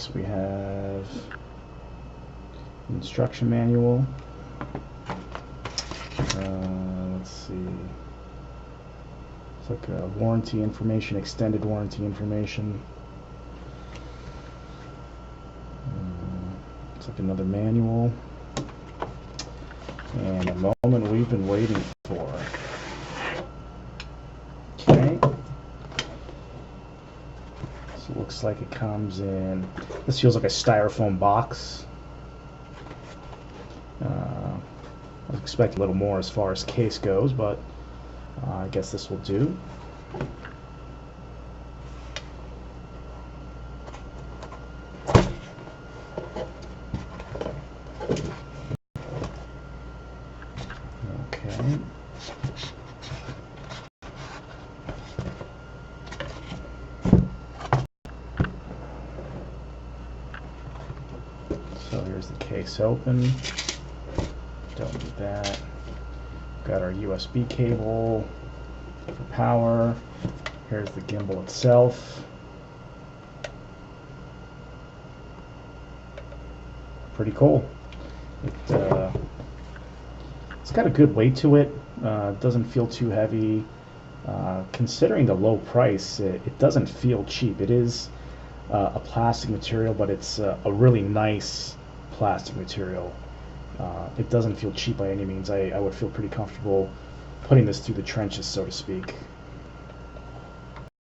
So we have instruction manual. Let's see. It's like a warranty information, extended warranty information. It's like another manual. And a moment we've been waiting for. Okay. So it looks like it comes in, this feels like a styrofoam box. I was expecting a little more as far as case goes, but I guess this will do. Okay. So here's the case open. Don't need that. Got our USB cable for power. Here's the gimbal itself. Pretty cool. It's got a good weight to it. It doesn't feel too heavy. Considering the low price, it doesn't feel cheap. It is a plastic material, but it's a really nice plastic material. It doesn't feel cheap by any means. I would feel pretty comfortable putting this through the trenches, so to speak.